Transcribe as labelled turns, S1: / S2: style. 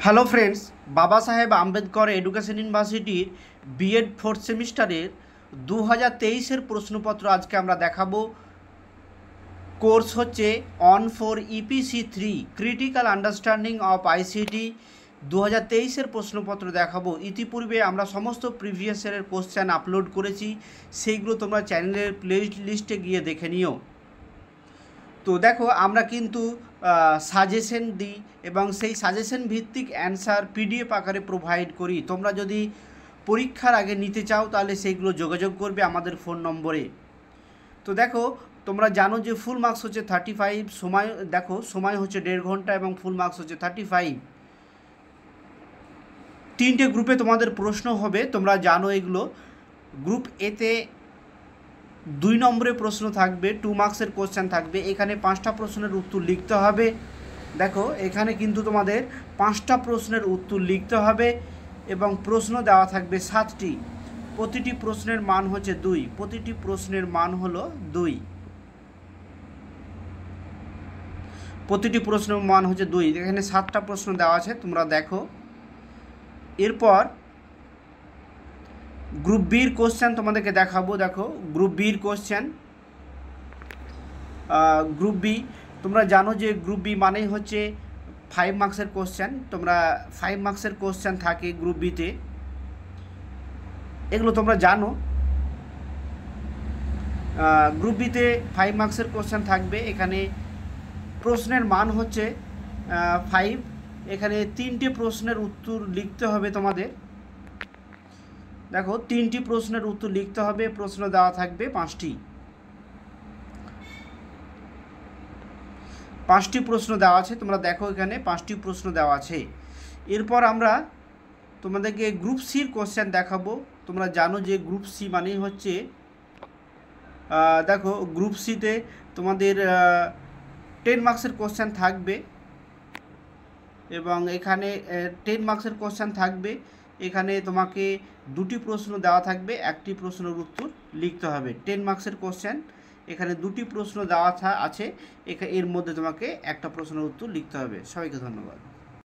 S1: Hello friends, Baba Saheb Ambedkar education ইউনিভার্সিটির B Ed fourth সেমিস্টারের 2023-এর প্রশ্নপত্র আজকে আমরা দেখাবো। কোর্স হচ্ছে on for EPC 3 critical understanding of ICT. 2023-এর প্রশ্নপত্র দেখাবো। ইতিপূর্বে আমরা সমস্ত প্রিভিয়াস ইয়ারের কোশ্চেন আপলোড করেছি, সেইগুলো তোমরা চ্যানেলের প্লে লিস্টে গিয়ে দেখে নিও। তো দেখো, আমরা কিন্তু সাজেশন দিই এবং সেই সাজেশন ভিত্তিক অ্যান্সার পিডিএফ আকারে প্রোভাইড করি। তোমরা যদি পরীক্ষার আগে নিতে চাও তাহলে সেইগুলো যোগাযোগ করবে আমাদের ফোন নম্বরে। তো দেখো, তোমরা জানো যে ফুল মার্কস হচ্ছে 35, সময় দেখো সময় হচ্ছে 1.5 ঘন্টা এবং ফুল মার্কস হচ্ছে 35। 3টে গ্রুপে তোমাদের প্রশ্ন হবে, তোমরা জানো এগুলো। গ্রুপ এতে 2 নম্বরে প্রশ্ন থাকবে, 2 মার্কসের কোশ্চেন থাকবে। এখানে 5টা প্রশ্নের উত্তর লিখতে হবে। দেখো, এখানে কিন্তু তোমাদের 5টা প্রশ্নের উত্তর লিখতে হবে এবং প্রশ্ন দেওয়া থাকবে 7টি। প্রতিটি প্রশ্নের মান হচ্ছে 2, প্রতিটি প্রশ্নের মান হলো 2, প্রতিটি প্রশ্নের মান হচ্ছে 2। এখানে 7টা প্রশ্ন দেওয়া আছে, তোমরা দেখো। এরপর গ্রুপ বির কোশ্চেন তোমাদেরকে দেখাবো। দেখো, গ্রুপ বির কোশ্চেন। গ্রুপ বি, তোমরা জানো যে গ্রুপ বি মানেই হচ্ছে 5 মার্কসের কোশ্চেন। তোমরা 5 মার্কসের কোশ্চেন থাকে গ্রুপ বিতে, এগুলো তোমরা জানো। গ্রুপ বিতে 5 মার্কসের কোশ্চেন থাকবে। এখানে প্রশ্নের মান হচ্ছে 5। এখানে 3টে প্রশ্নের উত্তর লিখতে হবে তোমাদের। দেখো, 3টি প্রশ্নের উত্তর লিখতে হবে। প্রশ্ন দেওয়া থাকবে 5টি প্রশ্ন দেওয়া আছে, তোমরা দেখো এখানে 5টি প্রশ্ন দেওয়া আছে। এরপর আমরা তোমাদেরকে গ্রুপ সির কোশ্চেন দেখাবো। তোমরা জানো যে গ্রুপ সি মানেই হচ্ছে দেখো, গ্রুপ সিতে তোমাদের 10 মার্কসের কোশ্চেন থাকবে এবং এখানে 10 মার্কসের কোশ্চেন থাকবে। এখানে তোমাকে 2টি প্রশ্ন দেওয়া থাকবে, 1টি প্রশ্নের উত্তর লিখতে হবে। 10 মার্কসের কোশ্চেন, এখানে 2টি প্রশ্ন দেওয়া আছে, এর মধ্যে তোমাকে একটা প্রশ্নের উত্তর লিখতে হবে। সবাইকে ধন্যবাদ।